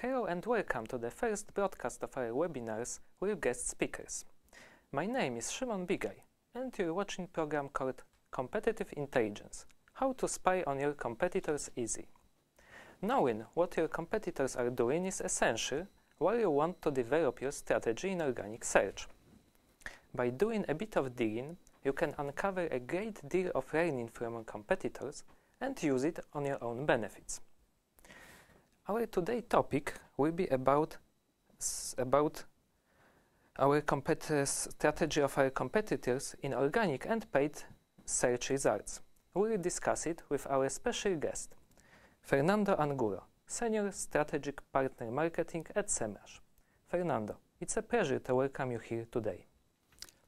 Hello and welcome to the first broadcast of our webinars with guest speakers. My name is Szymon Bigaj and you're watching program called Competitive Intelligence – How to Spy on Your Competitors Easy. Knowing what your competitors are doing is essential while you want to develop your strategy in organic search. By doing a bit of digging, you can uncover a great deal of learning from your competitors and use it on your own benefits. Our today's topic will be about our strategy of our competitors in organic and paid search results. We will discuss it with our special guest, Fernando Angulo, Senior Strategic Partner Marketing at SEMrush. Fernando, it's a pleasure to welcome you here today.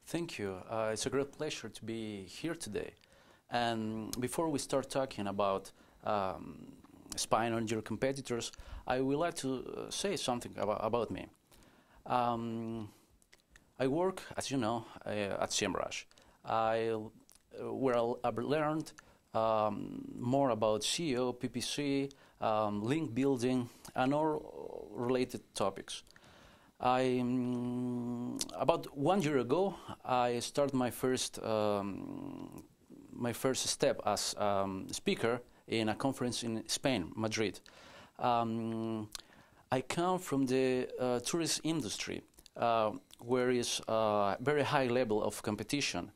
Thank you. It's a great pleasure to be here today. And before we start talking about spying on your competitors, I would like to say something about me. I work, as you know, at SEMrush. Where I've learned more about SEO, PPC, link building, and all related topics. About 1 year ago, I started my first step as speaker in a conference in Spain, Madrid. I come from the tourist industry, where is a very high level of competition,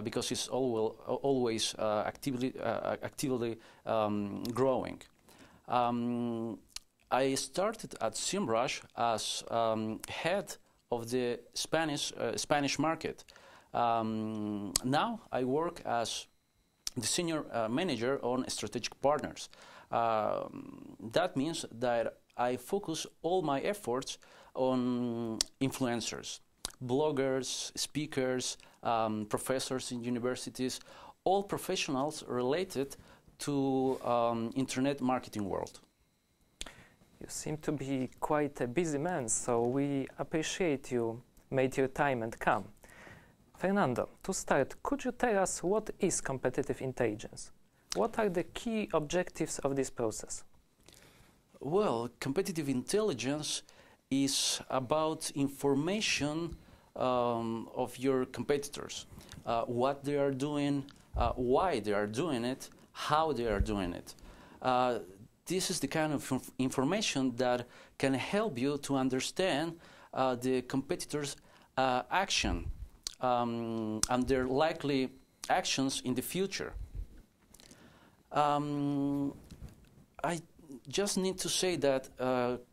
because it's always actively growing. I started at SEMrush as head of the Spanish market. Now I work as the senior manager on strategic partners. That means that I focus all my efforts on influencers, bloggers, speakers, professors in universities, all professionals related to internet marketing world. You seem to be quite a busy man, so we appreciate you made your time and come. Fernando, to start, could you tell us what is competitive intelligence? What are the key objectives of this process? Well, competitive intelligence is about information of your competitors, what they are doing, why they are doing it, how they are doing it. This is the kind of information that can help you to understand the competitors' action and their likely actions in the future. I just need to say that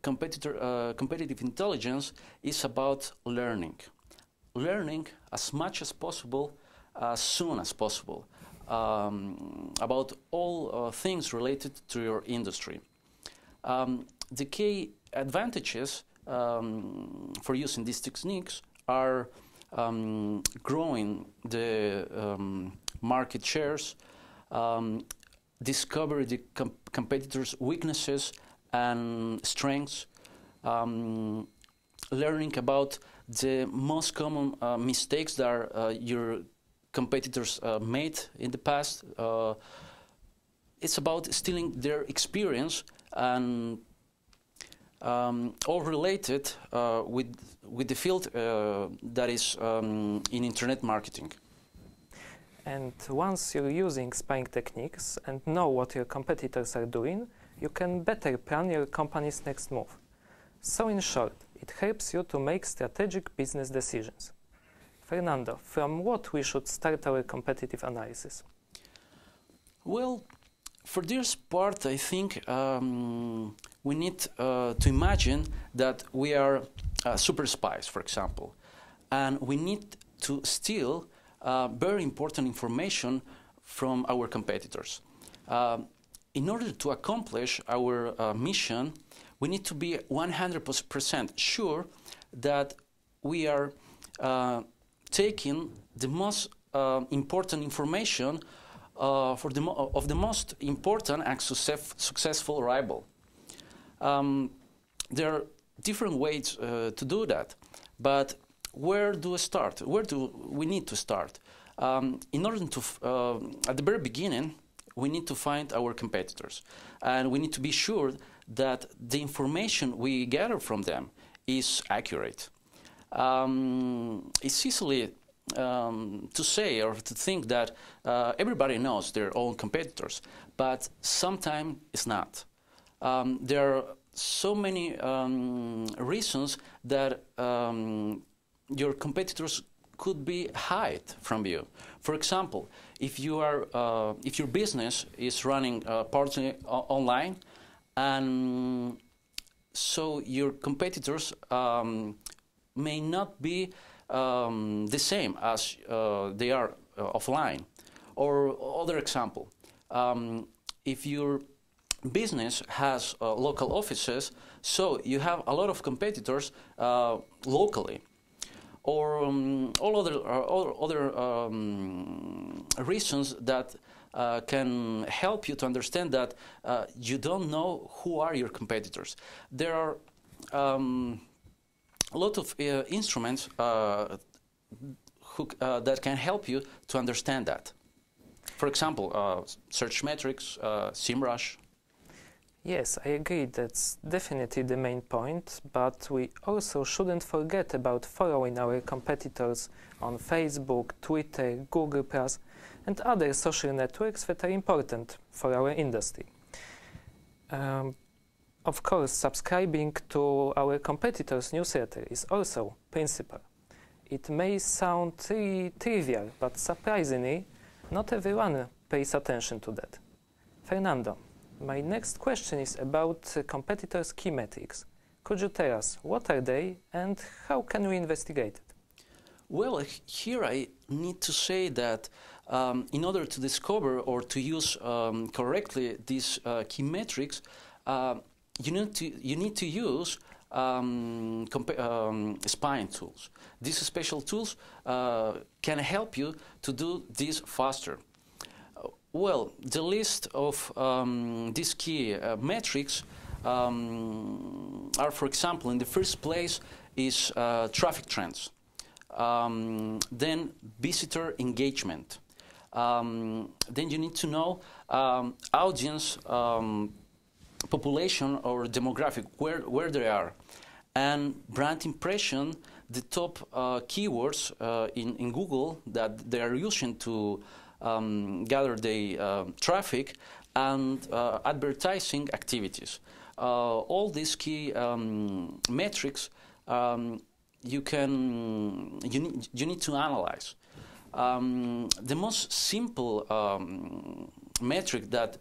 competitive intelligence is about learning as much as possible, as soon as possible, about all things related to your industry. The key advantages for using these techniques are growing the market shares, discover the competitors' weaknesses and strengths, learning about the most common mistakes that your competitors made in the past. It's about stealing their experience and all related with the field that is in internet marketing. And once you're using spying techniques and know what your competitors are doing, you can better plan your company's next move. So in short, it helps you to make strategic business decisions. Fernando, from what we should start our competitive analysis? Well, for this part, I think we need to imagine that we are super spies, for example, and we need to steal very important information from our competitors. In order to accomplish our mission, we need to be 100% sure that we are taking the most important information of the most important and successful rival. There are different ways to do that, but where do we start? Where do we need to start? In order to, at the very beginning, we need to find our competitors. And we need to be sure that the information we gather from them is accurate. It's easily to say or to think that everybody knows their own competitors, but sometimes it's not. There are so many reasons that your competitors could be hide from you. For example, if your business is running partly online, and so your competitors may not be the same as they are offline. Or other example, if your business has local offices, so you have a lot of competitors locally. Or all other reasons that can help you to understand that you don't know who are your competitors. There are a lot of instruments that can help you to understand that. For example, schematics, SEMrush. Yes, I agree, that's definitely the main point, but we also shouldn't forget about following our competitors on Facebook, Twitter, Google+, and other social networks that are important for our industry. Of course, subscribing to our competitors' newsletter is also principal. It may sound trivial, but surprisingly, not everyone pays attention to that. Fernando, my next question is about competitors' schematics. Could you tell us what are they and how can we investigate it? Well, here I need to say that in order to discover or to use correctly these schematics, you need to use spying tools. These special tools can help you to do this faster. Well, the list of these key metrics are, for example, in the first place is traffic trends, then visitor engagement, then you need to know audience population or demographic, where they are, and brand impression, the top keywords in Google that they are using to gather the traffic, and advertising activities. All these key metrics you need to analyze. The most simple metric that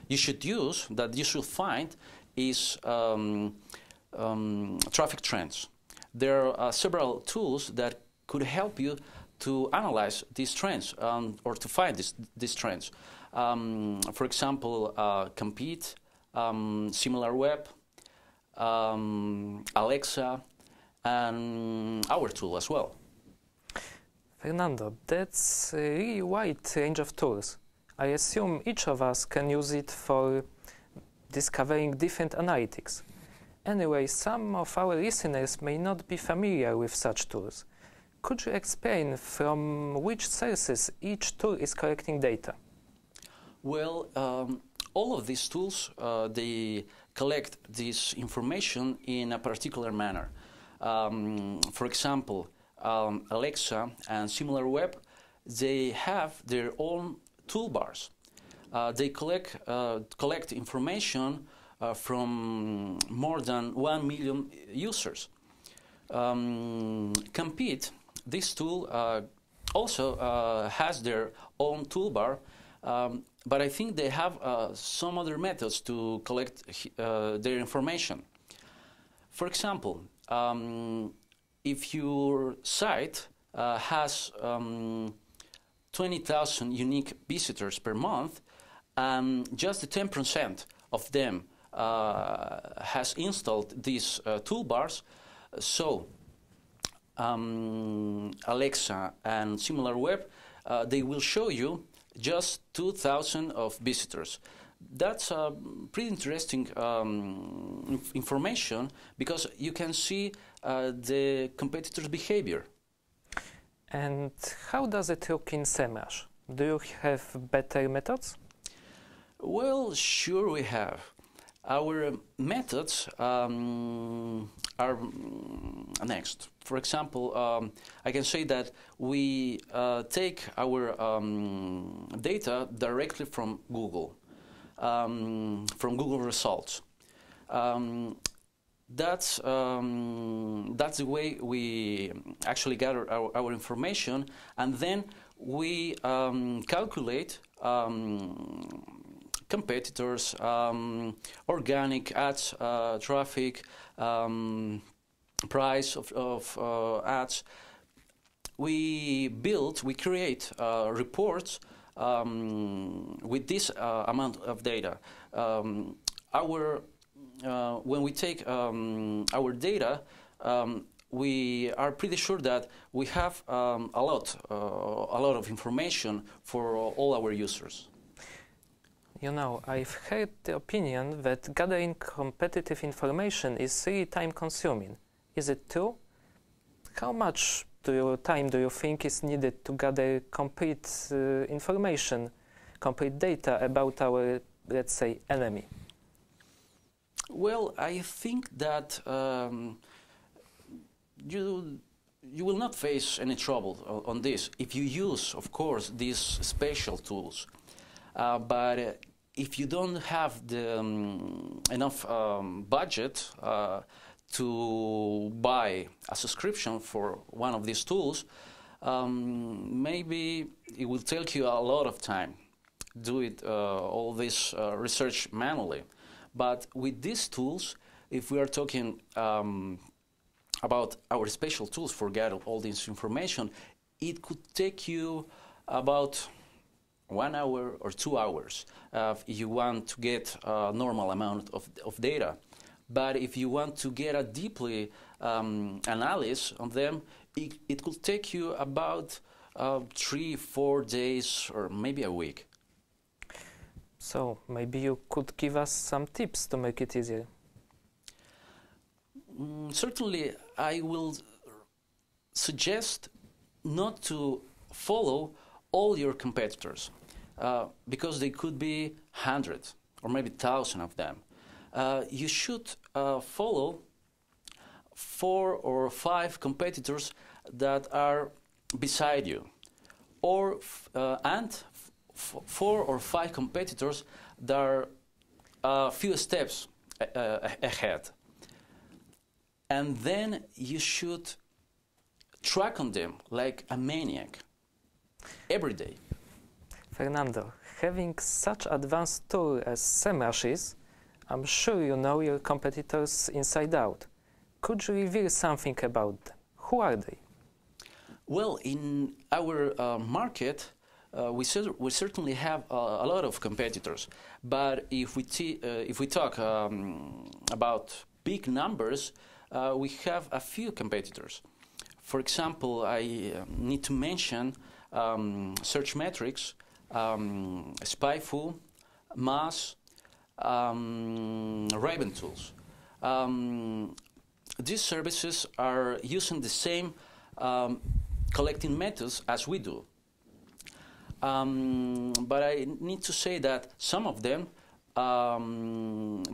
you should use, that you should find, is traffic trends. There are several tools that could help you to analyze these trends or to find these trends. For example, Compete, SimilarWeb, Alexa, and our tool as well. Fernando, that's a really wide range of tools. I assume each of us can use it for discovering different analytics. Anyway, some of our listeners may not be familiar with such tools. Could you explain from which sources each tool is collecting data? Well, all of these tools, they collect this information in a particular manner. For example, Alexa and SimilarWeb, they have their own toolbars. They collect information from more than 1 million users. Compete, this tool also has their own toolbar, but I think they have some other methods to collect their information. For example, if your site has 20,000 unique visitors per month, and just 10% of them has installed these toolbars, so Alexa and SimilarWeb, they will show you just 2,000 of visitors. That's pretty interesting information, because you can see the competitors' behavior. And how does it look in SEMrush? Do you have better methods? Well, sure we have. Our methods are next. For example, I can say that we take our data directly from Google results. That's the way we actually gather our information, and then we calculate competitors, organic ads, traffic, price of ads. We create reports with this amount of data. When we take our data, we are pretty sure that we have a lot of information for all our users. You know, I've heard the opinion that gathering competitive information is really time-consuming. Is it true? How much time do you think is needed to gather complete information, complete data about our, let's say, enemy? Well, I think that you will not face any trouble on this if you use, of course, these special tools. But if you don't have the enough budget to buy a subscription for one of these tools, maybe it will take you a lot of time. Do it all this research manually. But with these tools, if we are talking about our special tools for gathering all this information, it could take you about 1 hour or 2 hours if you want to get a normal amount of data. But if you want to get a deeply analysis on them, it could take you about 3-4 days or maybe a week. So maybe you could give us some tips to make it easier. Certainly, I will suggest not to follow all your competitors because they could be hundreds or maybe 1,000 of them. You should follow 4 or 5 competitors that are beside you, or 4 or 5 competitors that are a few steps ahead. And then you should track on them like a maniac every day. Fernando, having such advanced tool as SEMrush is, I'm sure you know your competitors inside out. Could you reveal something about them? Who are they? Well, in our market, we certainly have a lot of competitors. But if we talk about big numbers, we have a few competitors. For example, I need to mention SearchMetrics, SpyFu, Mass, Raven Tools. These services are using the same collecting methods as we do. But I need to say that some of them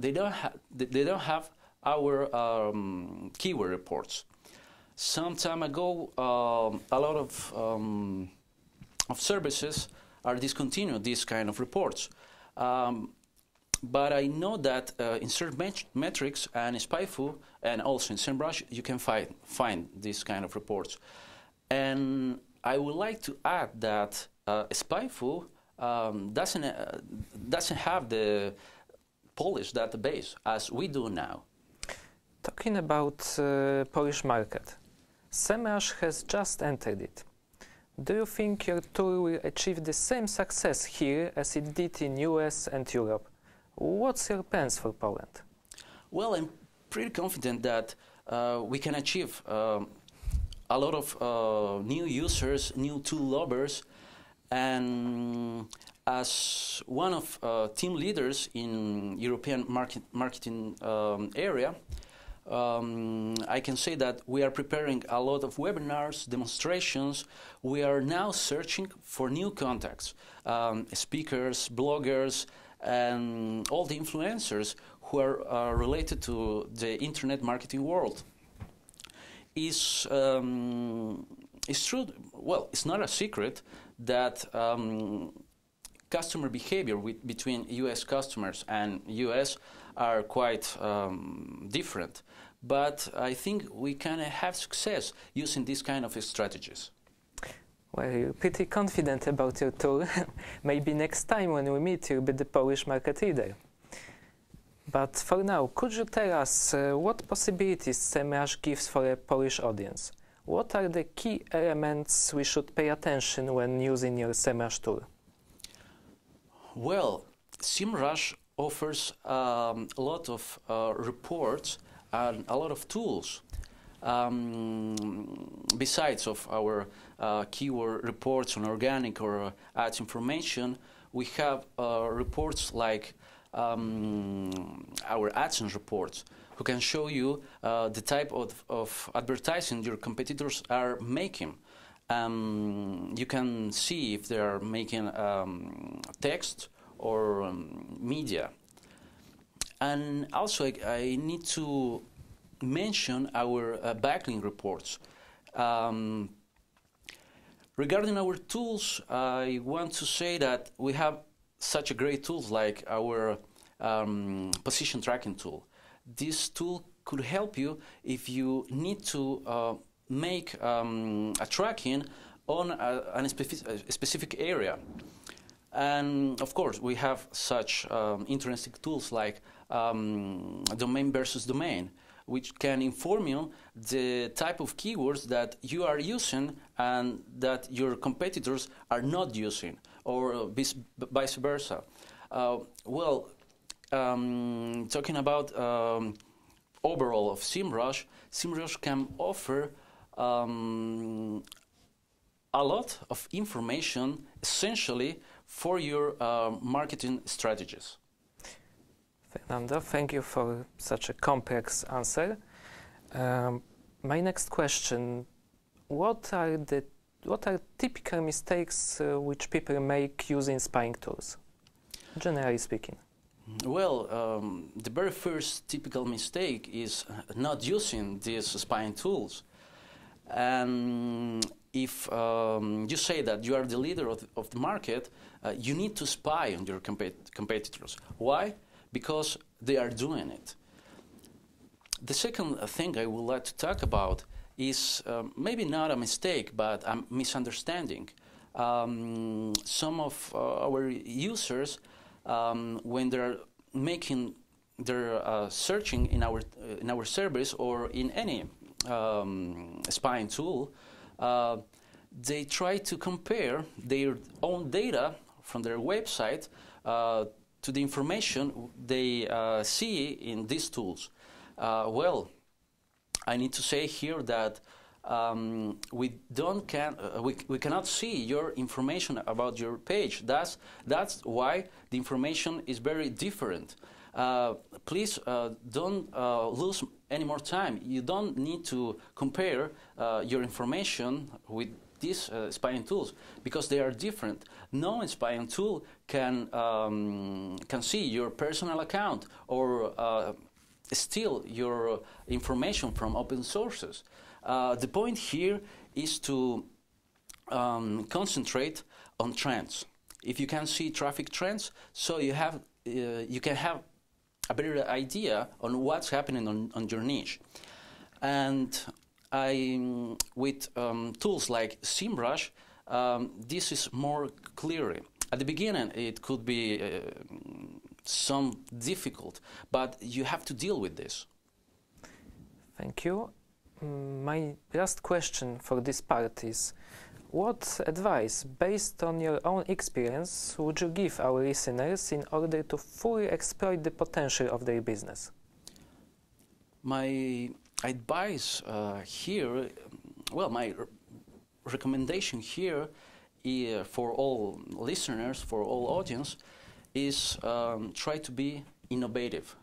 they don't have our keyword reports. Some time ago, a lot of services are discontinued these kind of reports. But I know that in SERPmetrics and SpyFu, and also in SEMrush, you can find these kind of reports. And I would like to add that SpyFu doesn't have the Polish database as we do now. Talking about Polish market, SEMrush has just entered it. Do you think your tool will achieve the same success here as it did in US and Europe? What's your plans for Poland? Well, I'm pretty confident that we can achieve a lot of new users, new tool lovers, and as one of team leaders in European marketing area, I can say that we are preparing a lot of webinars, demonstrations. We are now searching for new contacts, speakers, bloggers, and all the influencers who are related to the internet marketing world. Is true. Well, it's not a secret that customer behavior between U.S. customers and U.S. are quite different. But I think we can have success using these kind of strategies. Well, you're pretty confident about your tool. Maybe next time when we meet, you'll be the Polish market leader. But for now, could you tell us what possibilities SEMrush gives for a Polish audience? What are the key elements we should pay attention when using your SEMrush tool? Well, SEMrush offers a lot of reports and a lot of tools. Besides of our keyword reports on organic or ads information, we have reports like our AdSense reports, who can show you the type of advertising your competitors are making. You can see if they are making text or media. And also I need to mention our backlink reports. Regarding our tools, I want to say that we have such a great tools like our position tracking tool. This tool could help you if you need to make a tracking on a specific area. And of course, we have such interesting tools like domain versus domain, which can inform you the type of keywords that you are using and that your competitors are not using, or vice versa. Talking about overall of SEMrush, SEMrush can offer a lot of information essentially for your marketing strategies. Fernando, thank you for such a complex answer. My next question: what are typical mistakes which people make using spying tools, generally speaking? Well, the very first typical mistake is not using these spying tools. And if you say that you are the leader of the market, you need to spy on your competitors. Why? Because they are doing it. The second thing I would like to talk about is maybe not a mistake, but a misunderstanding. Some of our users, when they're making their searching in our service or in any spying tool, they try to compare their own data from their website to the information they see in these tools. Well, I need to say here that we cannot see your information about your page. That's why the information is very different. Please don't lose any more time. You don't need to compare your information with these spying tools because they are different. No spying tool can see your personal account or steal your information from open sources. The point here is to concentrate on trends. If you can see traffic trends, so you can have a better idea on what's happening on your niche. And with tools like SEMrush, this is more clear. At the beginning, it could be some difficult, but you have to deal with this. Thank you. My last question for this part is, what advice, based on your own experience, would you give our listeners in order to fully exploit the potential of their business? My advice here, well, my recommendation here for all listeners, for all audience, is try to be innovative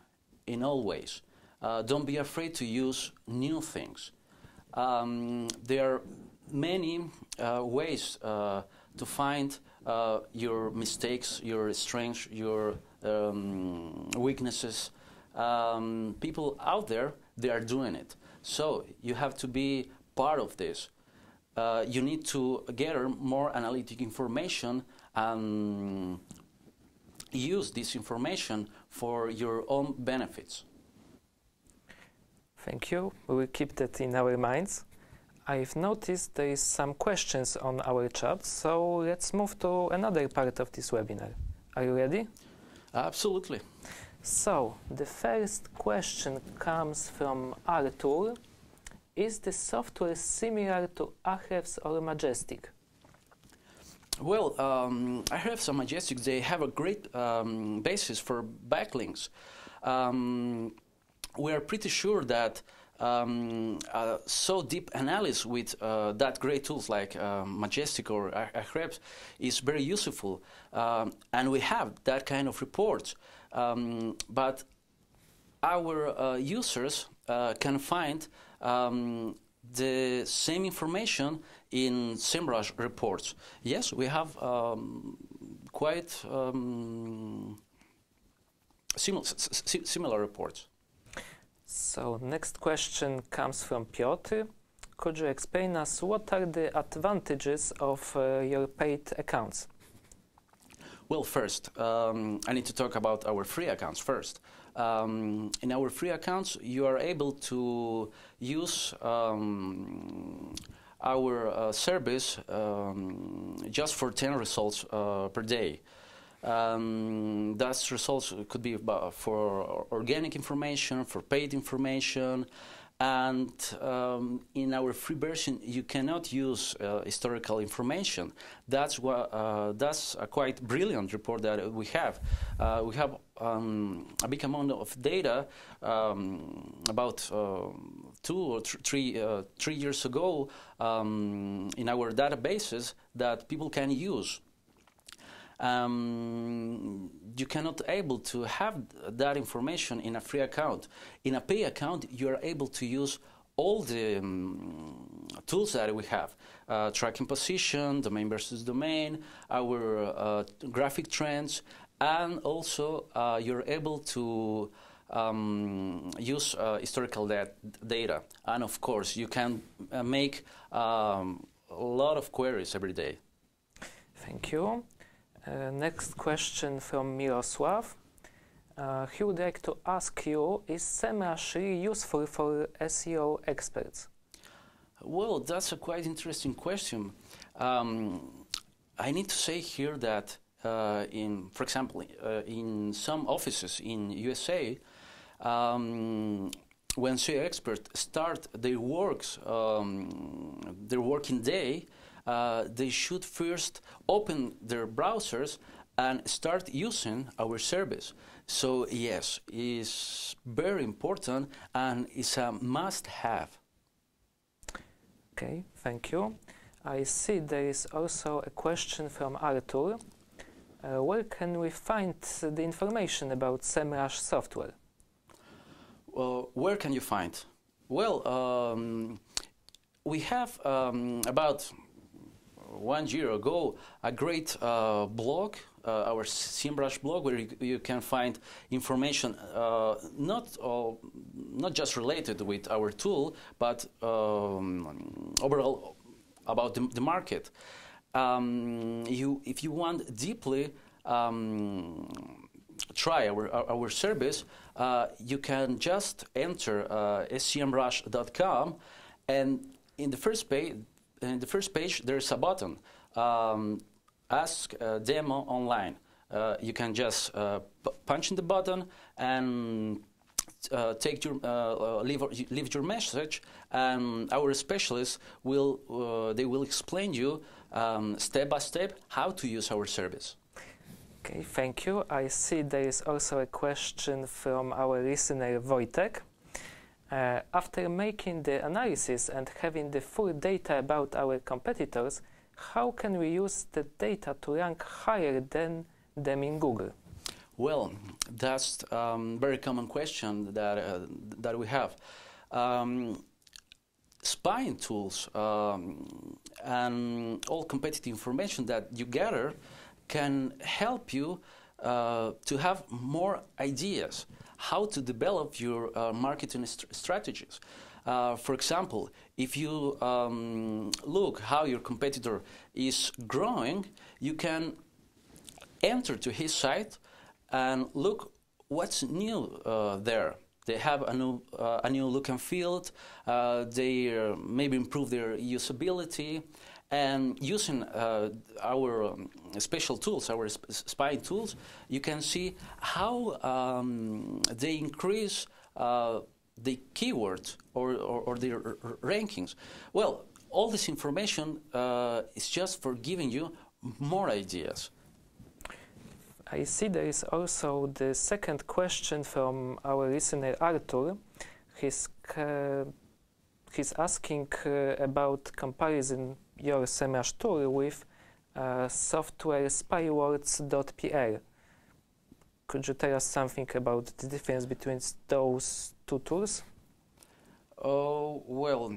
in all ways. Don't be afraid to use new things. There are many ways to find your mistakes, your strengths, your weaknesses. People out there, they are doing it. So you have to be part of this. You need to gather more analytic information and use this information for your own benefits. Thank you. We will keep that in our minds. I've noticed there is some questions on our chat, so let's move to another part of this webinar. Are you ready? Absolutely. So, the first question comes from Artur. Is the software similar to Ahrefs or Majestic? Well, Ahrefs and Majestic, they have a great basis for backlinks. We are pretty sure that so deep analysis with that great tools like Majestic or Ahrefs is very useful, and we have that kind of reports. But our users can find the same information in SEMrush reports. Yes, we have quite similar reports. So, next question comes from Piotr. Could you explain us what are the advantages of your paid accounts? Well, first, I need to talk about our free accounts first. In our free accounts, you are able to use our service just for 10 results per day. Those results could be for organic information, for paid information, and in our free version you cannot use historical information. That's a quite brilliant report that we have. We have a big amount of data about 2 or 3 years ago in our databases that people can use. You cannot able to have that information in a free account. In a pay account, you are able to use all the tools that we have, tracking position, domain versus domain, our graphic trends, and also you're able to use historical data. And of course, you can make a lot of queries every day. Thank you. Next question from Mirosław. He would like to ask you, is SEMrush really useful for SEO experts? Well, that's a quite interesting question. I need to say here that, for example, in some offices in USA, when SEO experts start their working day, they should first open their browsers and start using our service. So yes, it's very important and it's a must-have. Okay, thank you. I see there is also a question from Artur. Where can we find the information about SEMrush software? Where can you find? Well, we have about 1 year ago a great blog, our SEMrush blog, where you can find information not just related with our tool, but overall about the market. If you want deeply try our service, you can just enter SEMrush.com, and in the first page, there's a button, Ask Demo Online. You can just punch in the button and take your leave your message, and our specialists will explain you step by step how to use our service. Okay, thank you. I see there is also a question from our listener Wojtek. After making the analysis and having the full data about our competitors, how can we use the data to rank higher than them in Google? Well, that's a very common question that we have. Spying tools and all competitive information that you gather can help you to have more ideas how to develop your marketing strategies. For example, if you look how your competitor is growing, you can enter to his site and look what's new there. They have a new look and feel. They maybe improve their usability, and using our special tools, our spying tools, you can see how they increase the keywords or their rankings. Well, all this information is just for giving you more ideas. I see there is also the second question from our listener Artur. He's asking about comparison your SEMrush tool with software spywords.pl. Could you tell us something about the difference between those two tools? Oh, well,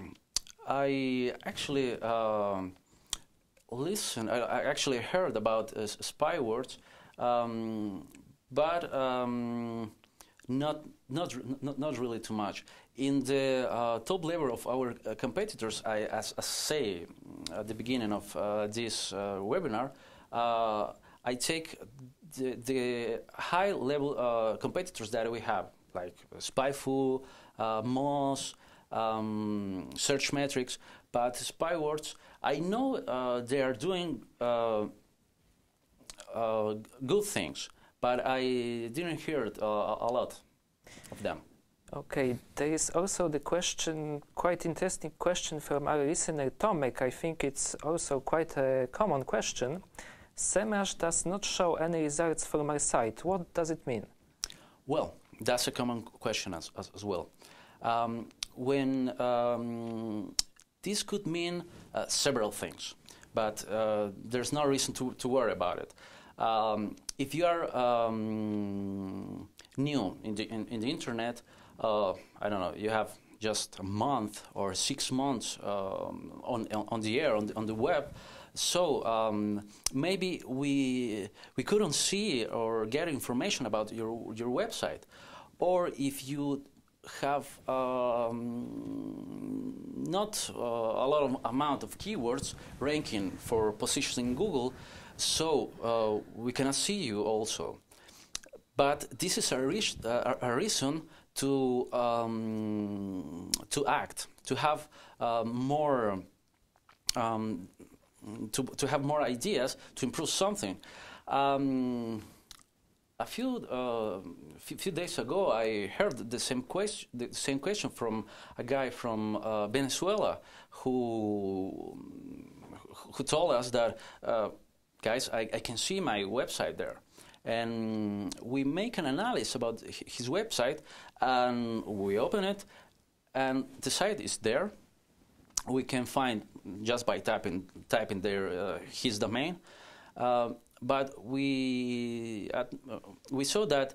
I actually I actually heard about spywords, but not really too much. In the top level of our competitors, as I say at the beginning of this webinar, I take the high level competitors that we have, like Spyful, Moz, SearchMetrics, but Spywords, I know they are doing good things, but I didn't hear a lot of them. Okay, there is also the question, quite interesting question from our listener Tomek. I think it's also quite a common question. SEMrush does not show any results from my site. What does it mean? Well, that's a common question as well. This could mean several things, but there's no reason to worry about it. If you are new in the internet, I don't know, you have just a month or 6 months on the air, on the web, so maybe we couldn't see or get information about your website. Or if you have not a lot of amount of keywords ranking for positioning in Google, so we cannot see you also. But this is a reason to act, to have more to have more ideas to improve something. A few days ago, I heard the same question from a guy from Venezuela who told us that, guys, I can see my website there. And we make an analysis about his website, and we open it, and the site is there. We can find just by typing there his domain. But we saw that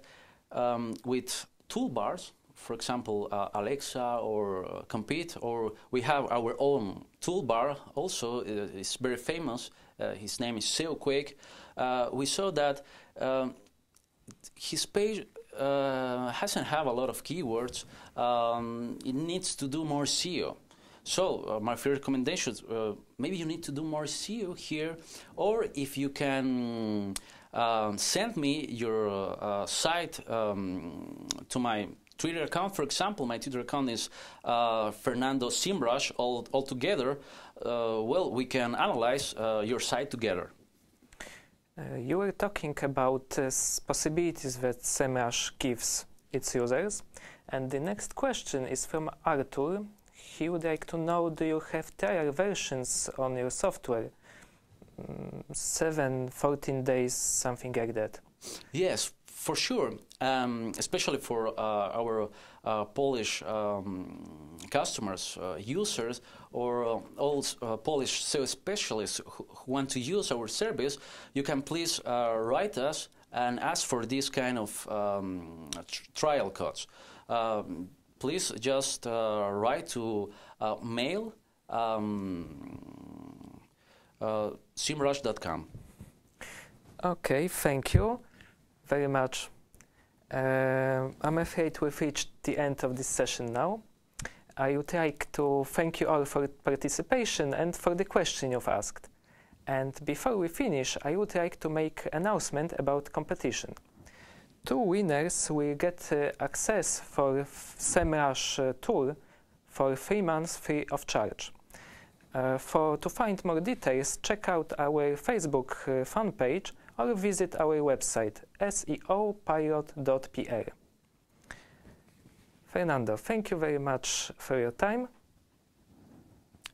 with toolbars, for example, Alexa or Compete, or we have our own toolbar also, it's very famous, his name is SEOQuake. We saw that his page hasn't have a lot of keywords. It needs to do more SEO. So my first recommendation is maybe you need to do more SEO here, or if you can send me your site to my Twitter account. For example, my Twitter account is Fernando SEMrush all together. Well, we can analyze your site together. You were talking about possibilities that SEMrush gives its users, and the next question is from Artur. He would like to know, do you have trial versions on your software? 7, 14 days, something like that. Yes, for sure. Especially for our Polish customers, users, or all Polish SEO specialists who want to use our service, you can please write us and ask for this kind of trial codes. Please just write to mail SEMrush.com. Okay, thank you. very much. I'm afraid we've reached the end of this session now. I would like to thank you all for participation and for the question you've asked. And before we finish, I would like to make an announcement about competition. 2 winners will get access for SEMrush tool for 3 months free of charge. To find more details, check out our Facebook fan page or visit our website SEOPilot.pl. Fernando, thank you very much for your time.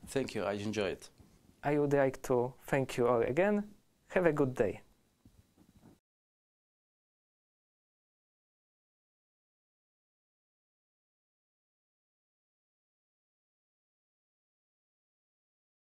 Thank you, I enjoyed it. I would like to thank you all again. Have a good day.